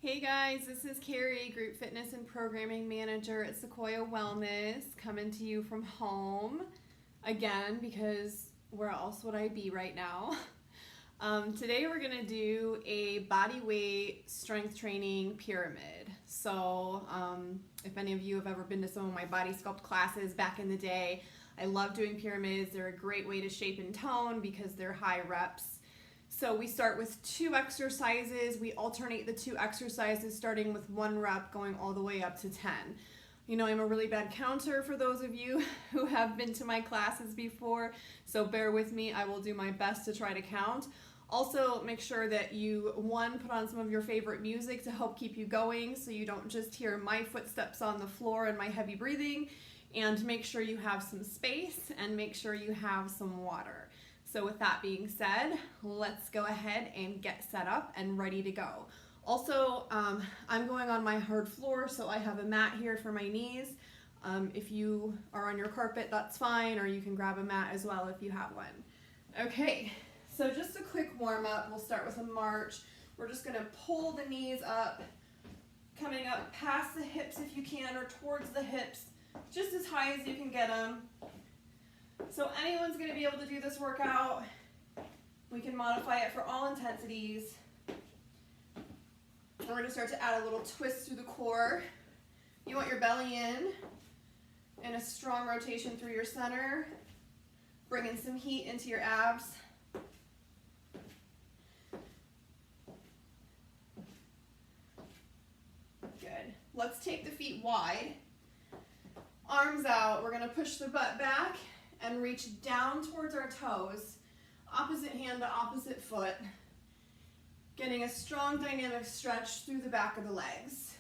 Hey guys, this is Karey, Group Fitness and Programming Manager at Sequoia Wellness, coming to you from home again because where else would I be right now? Today we're going to do a body weight strength training pyramid. So if any of you have ever been to some of my body sculpt classes back in the day, I love doing pyramids. They're a great way to shape and tone because they're high reps. So we start with 2 exercises. We alternate the 2 exercises starting with 1 rep going all the way up to 10. You know, I'm a really bad counter for those of you who have been to my classes before, so bear with me. I will do my best to try to count. Also, make sure that you, 1, put on some of your favorite music to help keep you going so you don't just hear my footsteps on the floor and my heavy breathing, and make sure you have some space and make sure you have some water. So with that being said, let's go ahead and get set up and ready to go. Also, I'm going on my hard floor, so I have a mat here for my knees. If you are on your carpet, that's fine, or you can grab a mat as well if you have one. Okay, so just a quick warm up. We'll start with a march. We're just gonna pull the knees up, coming up past the hips if you can, or towards the hips, just as high as you can get them. So anyone's going to be able to do this workout. We can modify it for all intensities. And we're going to start to add a little twist through the core. You want your belly in and a strong rotation through your center. Bringing some heat into your abs. Good. Let's take the feet wide. Arms out. We're going to push the butt back and reach down towards our toes, opposite hand to opposite foot, getting a strong dynamic stretch through the back of the legs.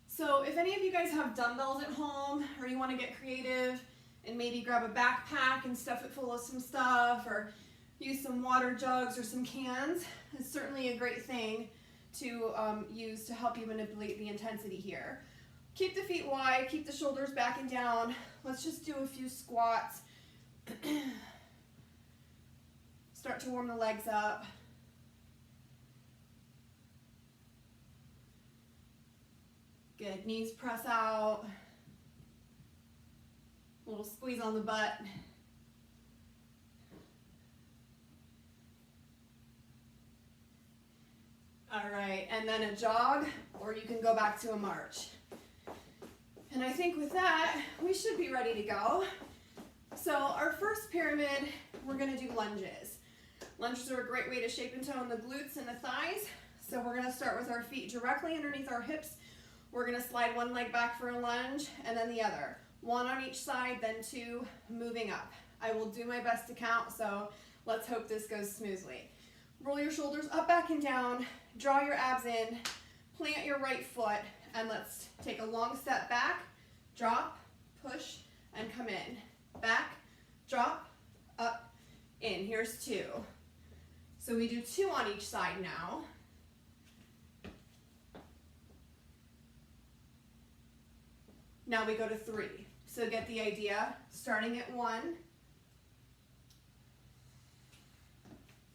So if any of you guys have dumbbells at home, or you want to get creative and maybe grab a backpack and stuff it full of some stuff, or use some water jugs or some cans, it's certainly a great thing to use to help you manipulate the intensity here. Keep the feet wide, keep the shoulders back and down. Let's just do a few squats. Start to warm the legs up. Good, knees press out. A little squeeze on the butt. All right, and then a jog, or you can go back to a march. And I think with that, we should be ready to go. So our first pyramid, we're gonna do lunges. Lunges are a great way to shape and tone the glutes and the thighs. So we're gonna start with our feet directly underneath our hips. We're gonna slide one leg back for a lunge, and then the other. 1 on each side, then 2, moving up. I will do my best to count, so let's hope this goes smoothly. Roll your shoulders up, back, and down. Draw your abs in. Plant your right foot. And let's take a long step back. Drop, push, and come in. Back, drop, up, in. Here's 2. So we do 2 on each side now. Now we go to 3. So get the idea. Starting at 1.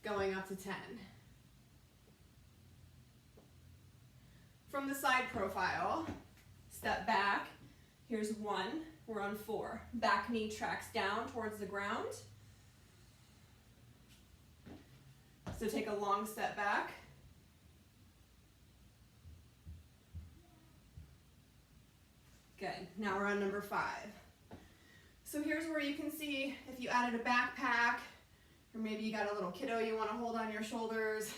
Going up to 10. From the side profile, step back. Here's 1. We're on 4. Back knee tracks down towards the ground. So take a long step back. Good. Now we're on number 5. So here's where you can see if you added a backpack, or maybe you got a little kiddo you want to hold on your shoulders,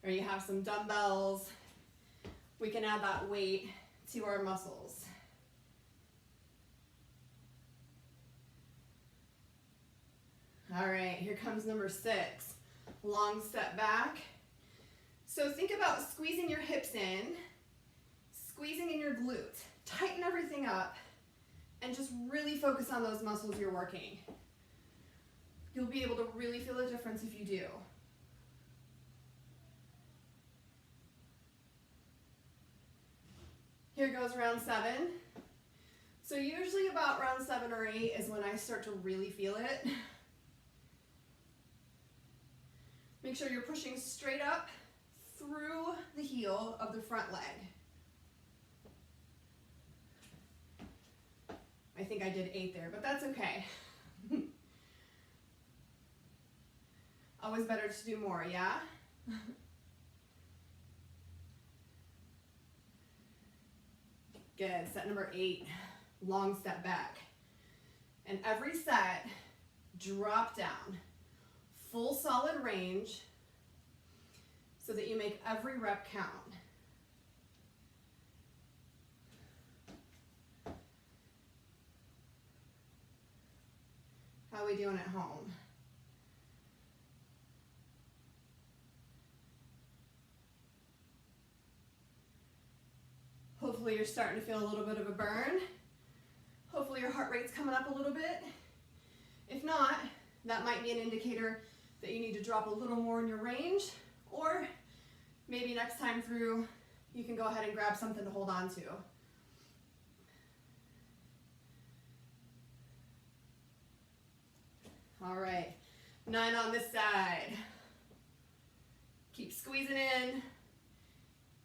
or you have some dumbbells, we can add that weight to our muscles. All right, here comes number 6. Long step back. So think about squeezing your hips in, squeezing in your glutes. Tighten everything up, and just really focus on those muscles you're working. You'll be able to really feel a difference if you do. Here goes round 7. So usually about round 7 or 8 is when I start to really feel it. Make sure you're pushing straight up through the heel of the front leg. I think I did 8 there, but that's okay. Always better to do more, yeah? Good, set number 8, long step back. And every set, drop down, full solid range so that you make every rep count. How are we doing at home? Hopefully you're starting to feel a little bit of a burn. Hopefully your heart rate's coming up a little bit. If not, that might be an indicator that you need to drop a little more in your range, or maybe next time through, you can go ahead and grab something to hold on to. All right, 9 on this side. Keep squeezing in.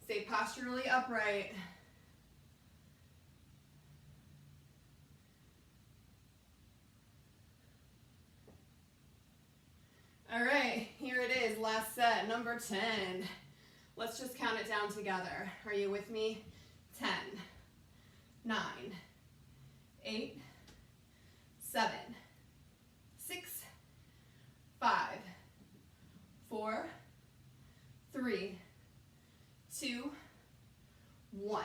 Stay posturally upright. All right, here it is, last set, number 10. Let's just count it down together. Are you with me? 10, 9, 8, 7, 6, 5, 4, 3, 2, 1.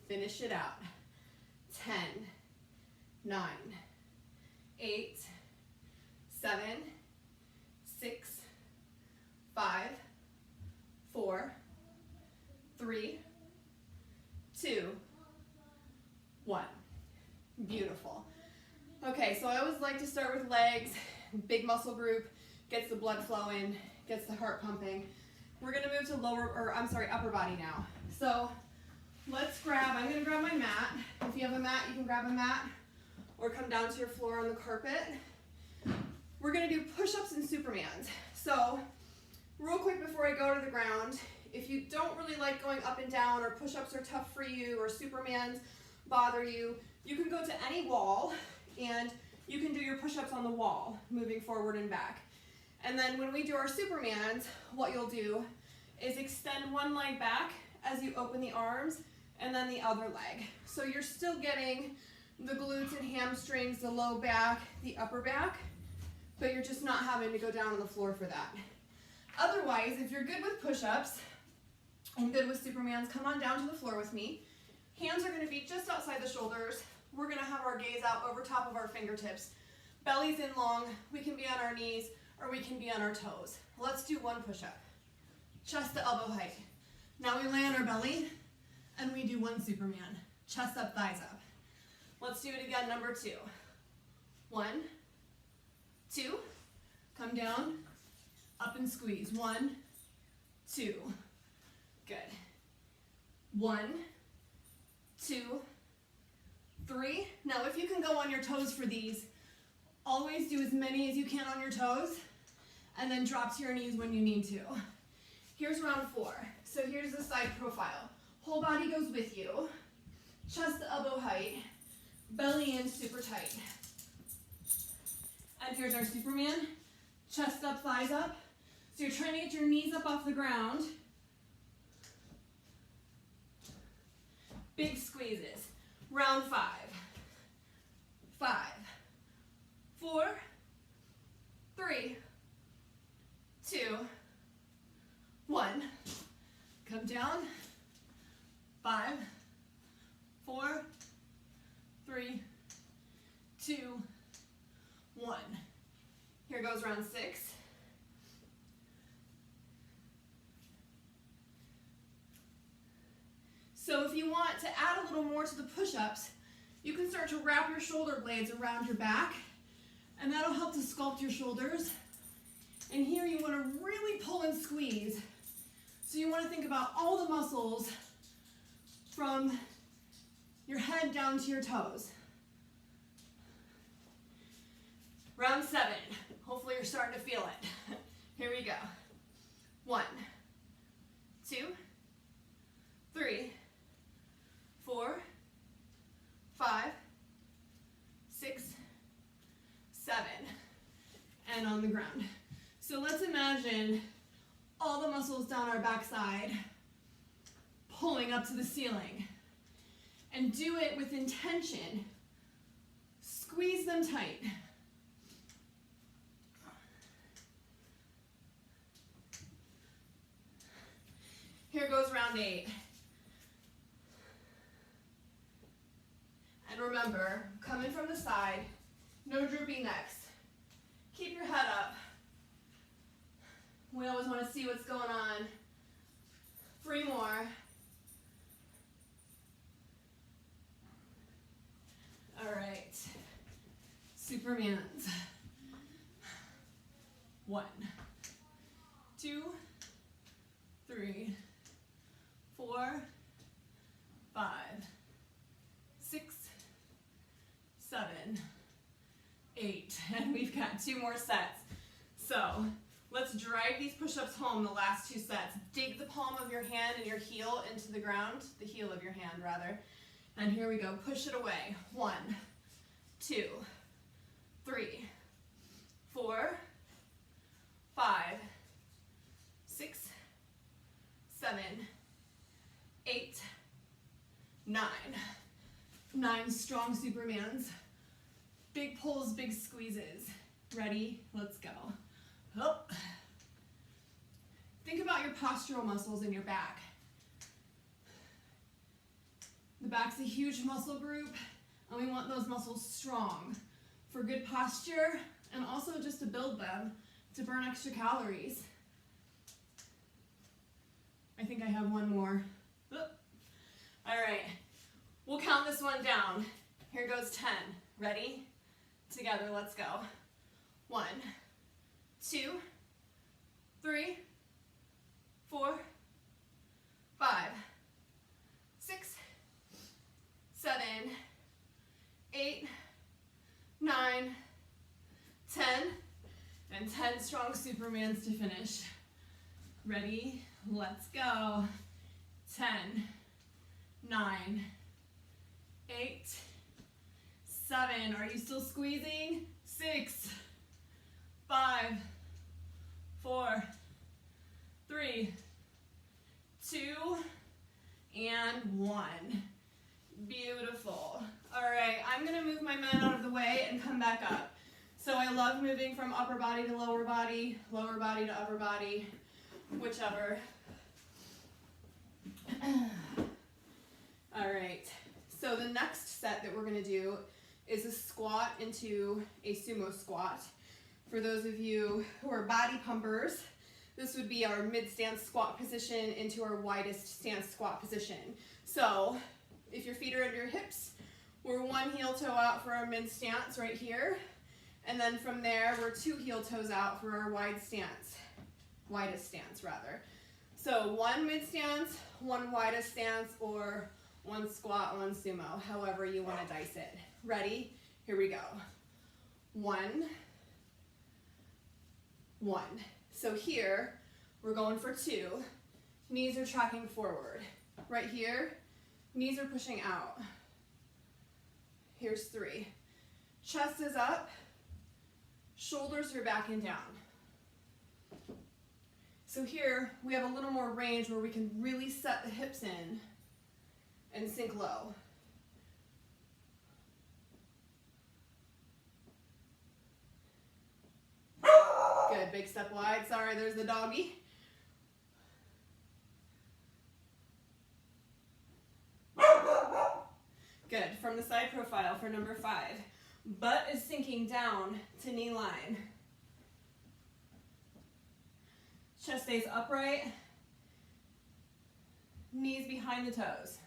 Finish it out. 10, 9, 8, 7, 6, 5, 4, 3, 2, 1. Beautiful. Okay, so I always like to start with legs. Big muscle group, gets the blood flowing, gets the heart pumping. We're gonna move to upper body now. So I'm gonna grab my mat. If you have a mat, you can grab a mat or come down to your floor on the carpet. We're gonna do push-ups and Supermans. So real quick before I go to the ground, if you don't really like going up and down, or push-ups are tough for you, or Supermans bother you, you can go to any wall and you can do your push-ups on the wall, moving forward and back. And then when we do our Supermans, what you'll do is extend one leg back as you open the arms, and then the other leg. So you're still getting the glutes and hamstrings, the low back, the upper back, but you're just not having to go down on the floor for that. Otherwise, if you're good with push-ups and good with Supermans, come on down to the floor with me. Hands are gonna be just outside the shoulders. We're gonna have our gaze out over top of our fingertips. Belly's in long, we can be on our knees, or we can be on our toes. Let's do one push-up. Chest to elbow height. Now we lay on our belly, and we do one Superman. Chest up, thighs up. Let's do it again, number 2. 1, 2, come down, up and squeeze. 1, 2, good. 1, 2, 3. Now if you can go on your toes for these, always do as many as you can on your toes, and then drop to your knees when you need to. Here's round 4. So here's the side profile. Whole body goes with you. Chest to elbow height. Belly in super tight. And here's our Superman. Chest up, thighs up. So you're trying to get your knees up off the ground. Big squeezes. Round 5. 5, 4, 3, 2, 1. Come down. 5, 4, 3, 2, 1. Here goes round 6. So if you want to add a little more to the push-ups, you can start to wrap your shoulder blades around your back, and that'll help to sculpt your shoulders. And here you want to really pull and squeeze. So you want to think about all the muscles from your head down to your toes. Round 7. Hopefully you're starting to feel it. Here we go. 1, 2, 3, 4, 5, 6, 7, and on the ground. So let's imagine all the muscles down our backside pulling up to the ceiling. And do it with intention. Squeeze them tight. Here goes round 8. And remember, coming from the side, no drooping necks. Keep your head up. We always want to see what's going on. 3 more. All right. Supermans. 1, 2, 3, 4, 5, 6, 7, 8. And we've got 2 more sets. So let's drive these push-ups home, the last 2 sets. Dig the palm of your hand and your heel into the ground, the heel of your hand rather. And here we go, push it away. 1, 2, 3, 4, 5, 6, 7, 8, 9. 9 strong Supermans. Big pulls, big squeezes. Ready? Let's go. Up. Think about your postural muscles in your back. The back's a huge muscle group, and we want those muscles strong for good posture and also just to build them to burn extra calories. I think I have 1 more. Oop. All right, we'll count this one down. Here goes 10. Ready? Together, let's go. 1, 2, 3, 4, 5, 6, 7, 8, 9, 10, and 10 strong Supermans to finish. Ready? Let's go. 10, 9, 8, 7. Are you still squeezing? 6, 5, 4, 3, 2, and 1. Beautiful. All right, I'm gonna move my mat out of the way and come back up. So I love moving from upper body to lower body to upper body, whichever. All right, so the next set that we're gonna do is a squat into a sumo squat. For those of you who are body pumpers, this would be our mid-stance squat position into our widest stance squat position. So if your feet are under your hips, we're 1 heel toe out for our mid stance right here. And then from there, we're 2 heel toes out for our widest stance rather. So 1 mid stance, 1 widest stance, or 1 squat, 1 sumo, however you want to dice it. Ready? Here we go. 1, 1. So here, we're going for 2. Knees are tracking forward. Right here, knees are pushing out. Here's 3. Chest is up, shoulders are back and down. So here, we have a little more range where we can really set the hips in and sink low. Good, big step wide. Sorry, there's the doggy. Good, from the side profile for number 5. Butt is sinking down to knee line. Chest stays upright. Knees behind the toes.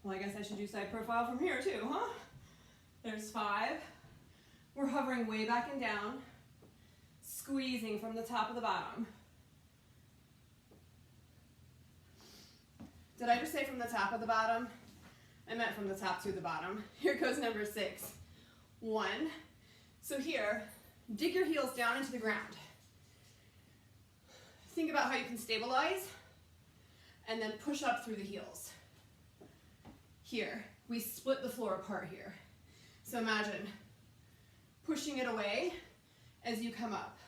Well, I guess I should do side profile from here too, huh? There's 5. We're hovering way back and down, squeezing from the top of the bottom. Did I just say from the top of the bottom? I meant from the top to the bottom. Here goes number 6. 1. So here, dig your heels down into the ground. think about how you can stabilize and then push up through the heels. Here, we split the floor apart here. So imagine pushing it away as you come up.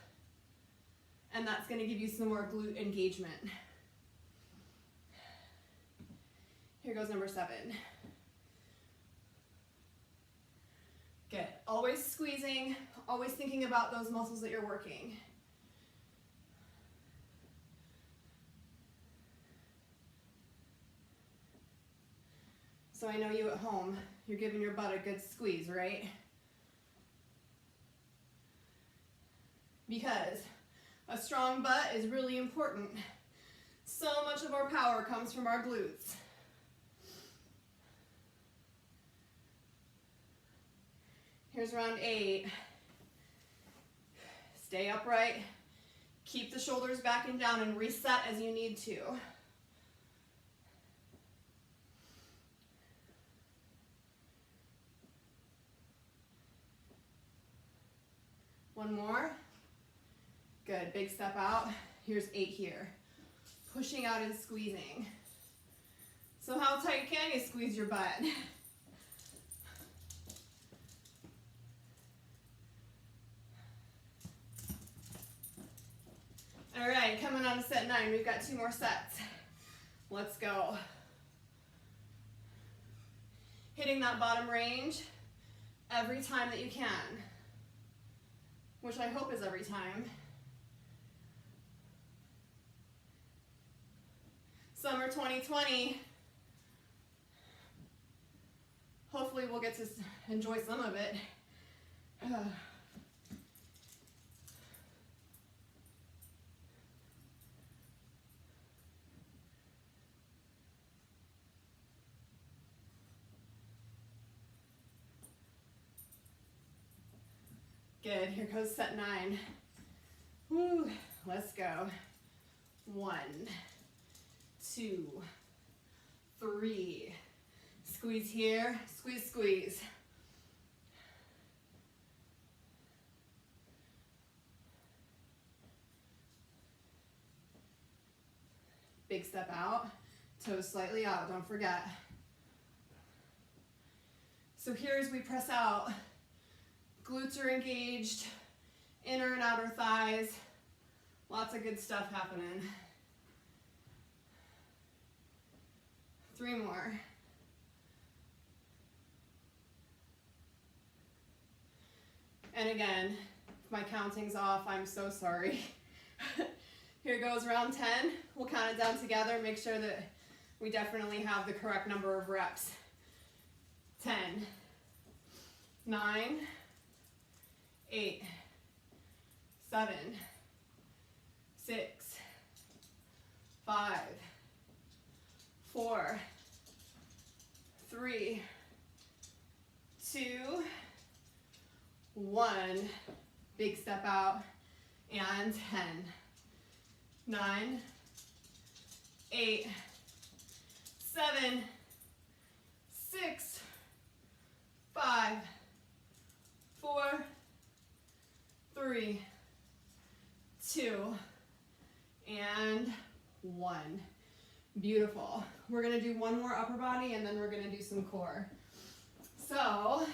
And that's going to give you some more glute engagement. Here goes number 7. Good. Always squeezing, always thinking about those muscles that you're working. So I know you at home, you're giving your butt a good squeeze, right? Because a strong butt is really important. So much of our power comes from our glutes. Here's round 8. Stay upright. Keep the shoulders back and down and reset as you need to. One more. Good, big step out. Here's 8 here. Pushing out and squeezing. So how tight can you squeeze your butt? All right, coming on to set 9. We've got 2 more sets. Let's go. Hitting that bottom range every time that you can, which I hope is every time. Summer 2020. Hopefully we'll get to enjoy some of it. Good, here goes set 9. Woo, let's go. 1, 2, 3. Squeeze here, squeeze, squeeze. Big step out, toes slightly out, don't forget. So here as we press out, glutes are engaged, inner and outer thighs, lots of good stuff happening. 3 more. And again, if my counting's off, I'm so sorry. Here goes round 10. We'll count it down together, make sure that we definitely have the correct number of reps. 10, 9, 8, 7, 6, 5, 4, 3, 2, 1. Big step out, and 10, 9, 8, 7, 6, 5, 4, 3, 2, and 1. Beautiful. We're going to do 1 more upper body and then we're going to do some core. So,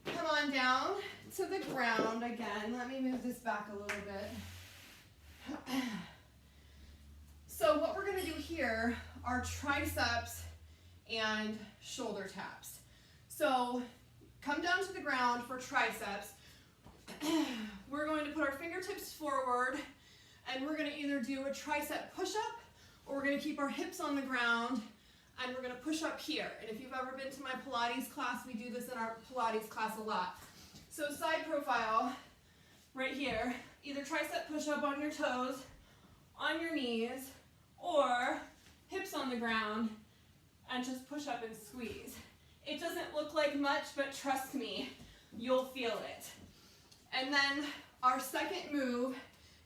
come on down to the ground again. Let me move this back a little bit. So what we're going to do here are triceps and shoulder taps. So come down to the ground for triceps. We're going to put our fingertips forward and we're going to either do a tricep push-up or we're going to keep our hips on the ground and we're going to push up here. And if you've ever been to my Pilates class, we do this in our Pilates class a lot. So side profile, right here, either tricep push-up on your toes, on your knees, or hips on the ground and just push up and squeeze. It doesn't look like much, but trust me, you'll feel it. And then our second move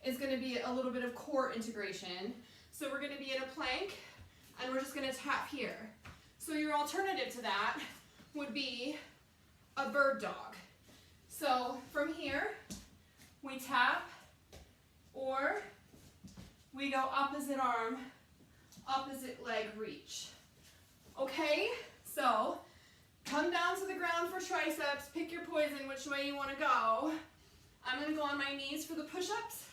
is going to be a little bit of core integration. So we're going to be in a plank and we're just going to tap here. So your alternative to that would be a bird dog. So from here, we tap or we go opposite arm, opposite leg reach. Okay, so come down to the ground for triceps, pick your poison which way you want to go. I'm going to go on my knees for the push-ups.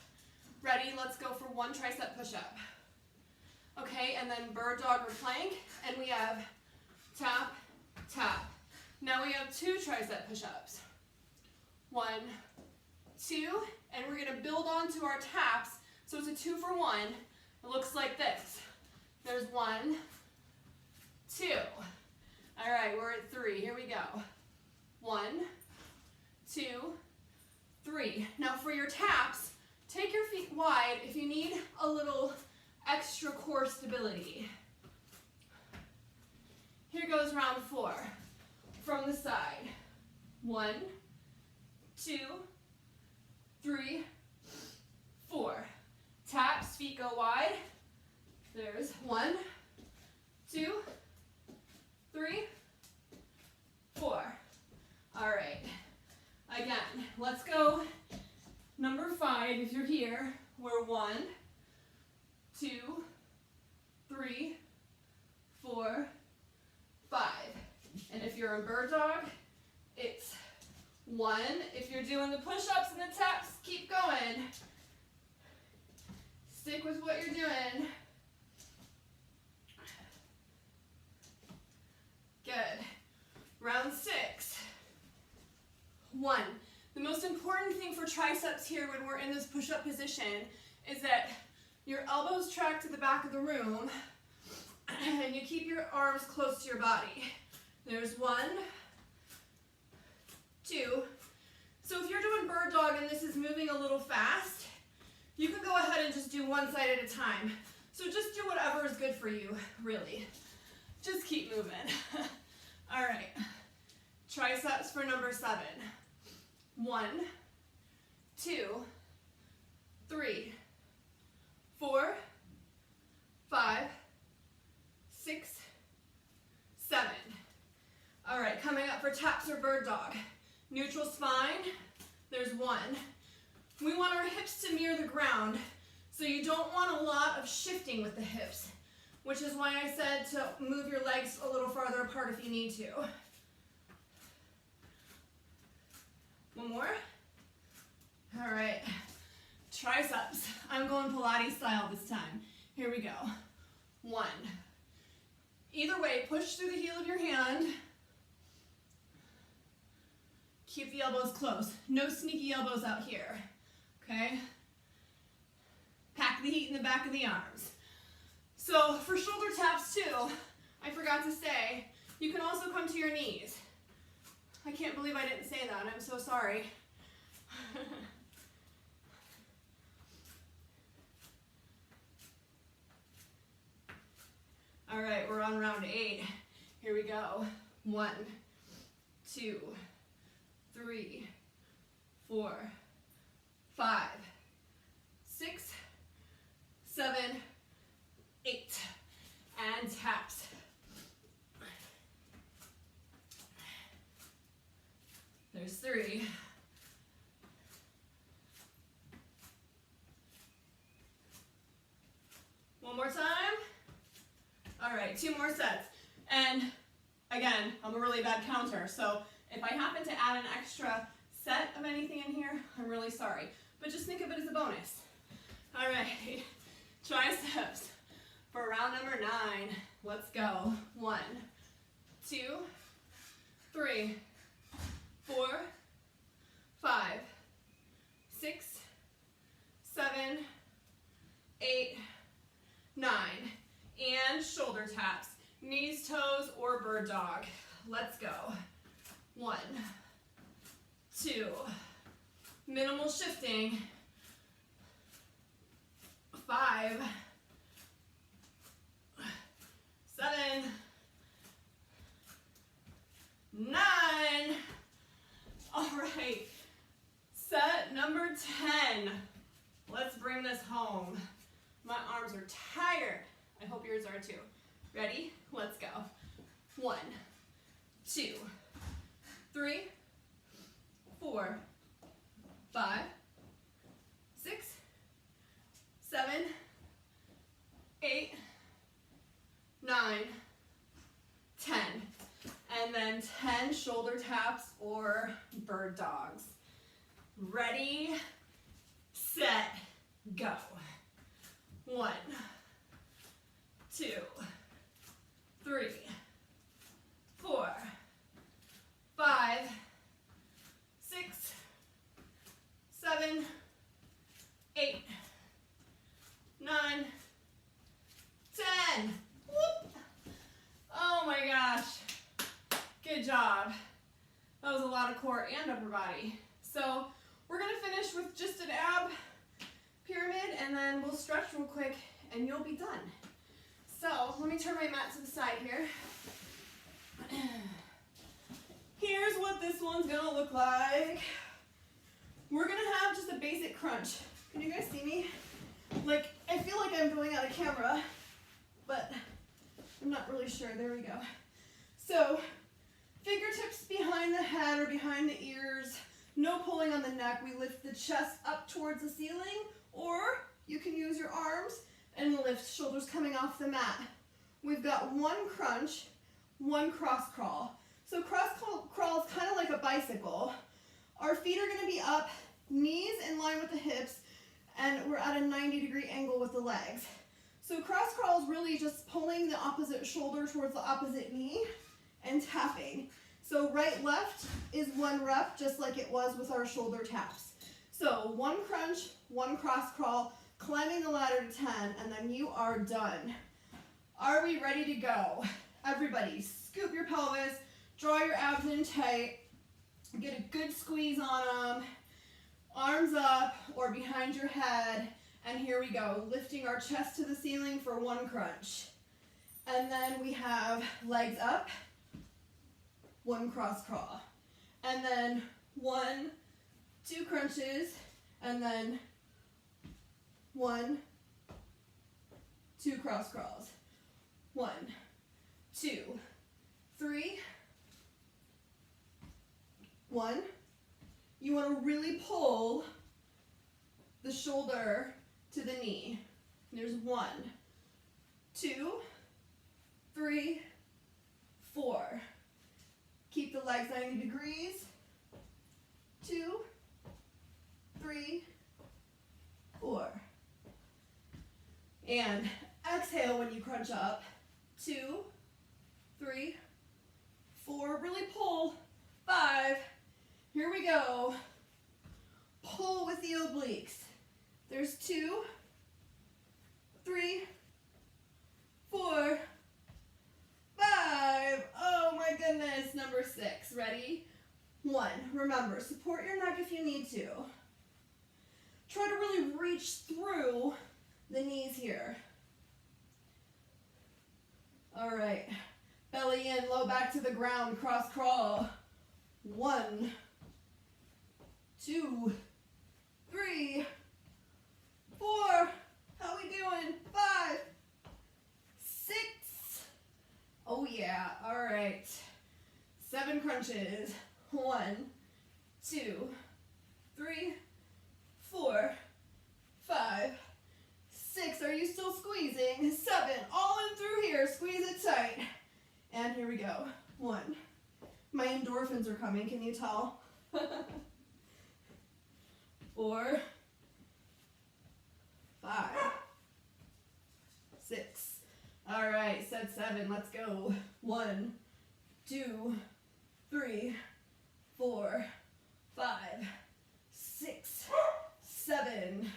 Ready, let's go for one tricep push-up. Okay, and then bird dog or plank, and we have tap, tap. Now we have two tricep push-ups. 1, 2, and we're going to build onto our taps, so it's a 2 for 1. It looks like this. There's 1, 2. All right, we're at 3. Here we go. 1, 2, 3. Now for your taps, take your feet wide if you need a little extra core stability. Here goes round 4. From the side. 1, 2, 3, 4. Taps, feet go wide. There's 1, 2, 3, 4. All right. Again, let's go. Number 5, if you're here, we're 1, 2, 3, 4, 5. And if you're in bird dog, it's 1. If you're doing the push-ups and the taps, keep going. Stick with what you're doing. Good. Round 6. 1. The most important thing for triceps here when we're in this push-up position is that your elbows track to the back of the room and you keep your arms close to your body. There's 1, 2. So if you're doing bird dog and this is moving a little fast, you can go ahead and just do one side at a time. So just do whatever is good for you, really. Just keep moving. All right. Triceps for number 7. 1, 2, 3, 4, 5, 6, 7. All right, coming up for taps or bird dog. Neutral spine, there's 1. We want our hips to mirror the ground, so you don't want a lot of shifting with the hips, which is why I said to move your legs a little farther apart if you need to. 1 more. All right, triceps. I'm going Pilates style this time. Here we go. 1. Either way, push through the heel of your hand. Keep the elbows close. No sneaky elbows out here, okay? Pack the heat in the back of the arms. So for shoulder taps too, I forgot to say, you can also come to your knees. I can't believe I didn't say that. I'm so sorry. All right, we're on round 8. Here we go. 1, 2, 3, 4, 5, 6, 7, 8. And taps. There's 3. One more time. All right, 2 more sets. And again, I'm a really bad counter, so if I happen to add an extra set of anything in here, I'm really sorry. But just think of it as a bonus. All right, triceps for round number 9. Let's go. 1, 2, 3, 4, 5, 6, 7, 8, 9. And shoulder taps. Knees, toes, or bird dog. Let's go. 1, 2. Minimal shifting. 5, 7, 9. All right. Set number 10. Let's bring this home. My arms are tired. I hope yours are too. Ready? Let's go. 1, 2, 3, 4, 5, 6, 7, shoulder taps or bird dogs. Ready, set, go. 1, 2, 3, 4, 5, 6, 7, 8, 9, 10. Whoop. Oh my gosh. Good job. That was a lot of core and upper body. So we're going to finish with just an ab pyramid, and then we'll stretch real quick and you'll be done. So let me turn my mat to the side here. Here's what this one's going to look like. We're going to have just a basic crunch. Can you guys see me? Like, I feel like I'm going out of camera, but I'm not really sure. There we go. So, fingertips behind the head or behind the ears. No pulling on the neck. We lift the chest up towards the ceiling, or you can use your arms and lift, shoulders coming off the mat. We've got 1 crunch, 1 cross crawl. So cross crawl is kind of like a bicycle. Our feet are going to be up, knees in line with the hips, and we're at a 90-degree angle with the legs. So cross crawl is really just pulling the opposite shoulder towards the opposite knee and tapping. So right, left is 1 rep, just like it was with our shoulder taps. So 1 crunch, 1 cross crawl, climbing the ladder to 10, and then you are done. Are we ready to go? Everybody, scoop your pelvis, draw your abs in tight, get a good squeeze on them, arms up or behind your head, and here we go, lifting our chest to the ceiling for 1 crunch. And then we have legs up, 1 cross crawl, and then 1, 2 crunches, and then 1, 2 cross crawls. 1, 2, 3, 1. You want to really pull the shoulder to the knee. There's 1, 2, 3, 4. Keep the legs 90 degrees. 2, 3, 4. And exhale when you crunch up. 2, 3, 4. Really pull. 5. Here we go. Pull with the obliques. There's 2, 3, 4, 5. Oh my goodness. Number 6. Ready? 1. Remember, support your neck if you need to. Try to really reach through the knees here. All right. Belly in, low back to the ground, cross crawl. 1, 2, 3, 4. How we doing? 5, 6. Oh yeah. All right. 7 crunches. 1, 2, 3, 4, 5, 6. Are you still squeezing? 7. All in through here. Squeeze it tight. And here we go. 1. My endorphins are coming. Can you tell? 4, 5, 6. All right. Set 7. Let's go. 1, 2, 3, 4, 5, 6, 7.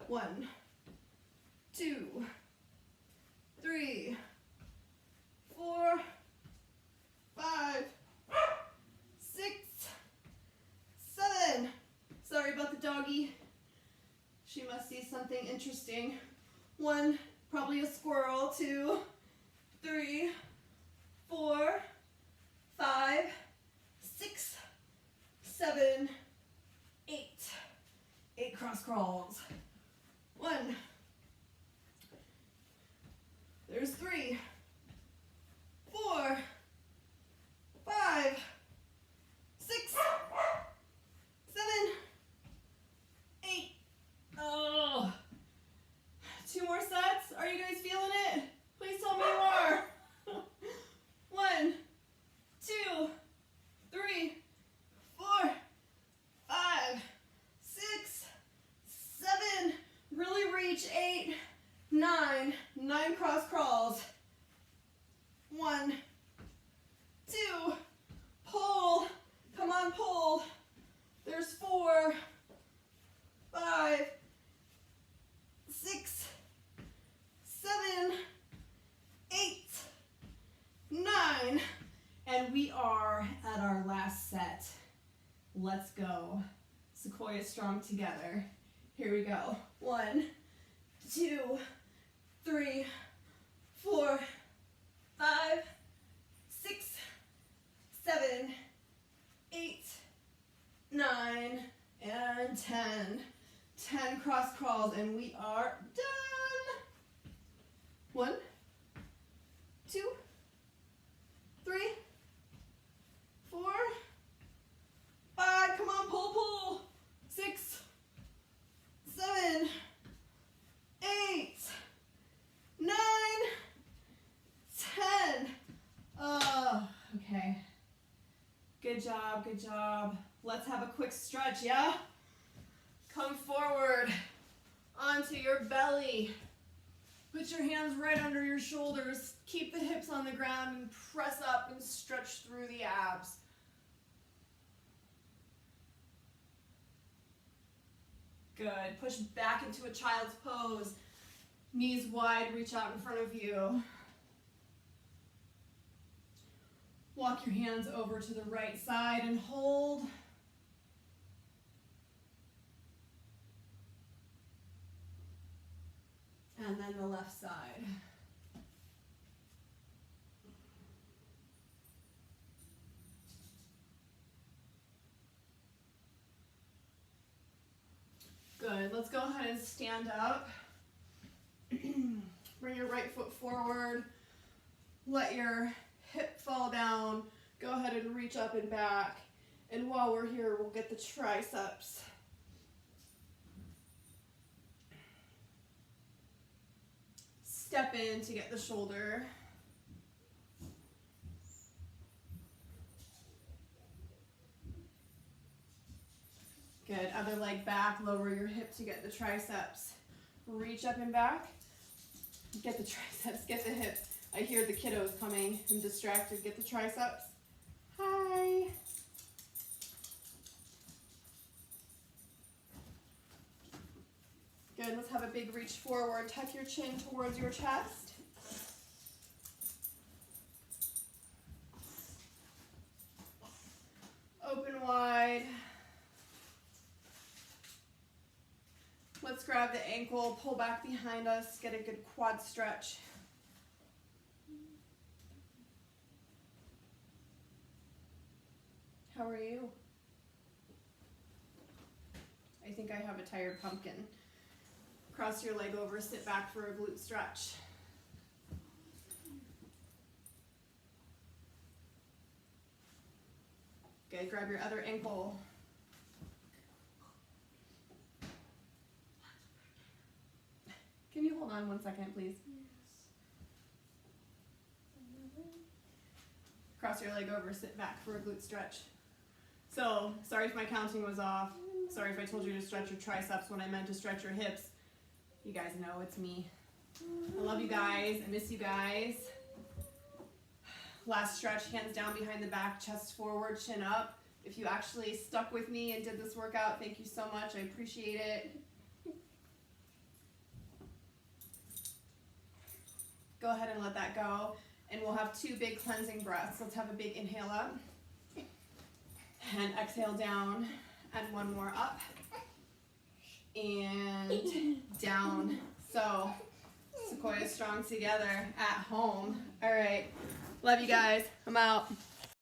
1, 2, 3, 4, 5, 6, 7. Sorry about the doggy. She must see something interesting. 1, probably a squirrel. 2, 3, 4, 5, 6, 7, 8. 8 cross crawls. 1. There's 3, 4, 5, 6, 7, 8. Oh. 2 more sets. Are you guys feeling it? Please tell me you are. 1, Let's go. Sequoia strong together. Here we go. 1, 2, 3, 4, 5, 6, 7, 8, 9, and 10. 10 cross crawls, and we are done. 1, 2, 3, 4, 5. Come on, pull, pull. 6, 7, 8, 9, 10. Oh, okay. Good job, good job. Let's have a quick stretch, yeah? Come forward onto your belly. Put your hands right under your shoulders. Keep the hips on the ground and press up and stretch through the abs. Good. Push back into a child's pose. Knees wide, reach out in front of you. Walk your hands over to the right side and hold. And then the left side. Good. Let's go ahead and stand up. Bring your right foot forward. Let your hip fall down. Go ahead and reach up and back. And while we're here, we'll get the triceps. Step in to get the shoulder. Good. Other leg back. Lower your hip to get the triceps. Reach up and back. Get the triceps. Get the hips. I hear the kiddos coming. I'm distracted. Get the triceps. Hi. Good. Let's have a big reach forward. Tuck your chin towards your chest. Open wide. Let's grab the ankle, pull back behind us, get a good quad stretch. How are you? I think I have a tired pumpkin. Cross your leg over, sit back for a glute stretch. Good, grab your other ankle. Can you hold on 1 second, please? Yes. Cross your leg over, sit back for a glute stretch. So, sorry if my counting was off. Sorry if I told you to stretch your triceps when I meant to stretch your hips. You guys know it's me. I love you guys. I miss you guys. Last stretch, hands down behind the back, chest forward, chin up. If you actually stuck with me and did this workout, thank you so much. I appreciate it. Go ahead and let that go. And we'll have 2 big cleansing breaths. Let's have a big inhale up. And exhale down. And 1 more up. And down. So, Sequoia strong together at home. All right. Love you guys. I'm out.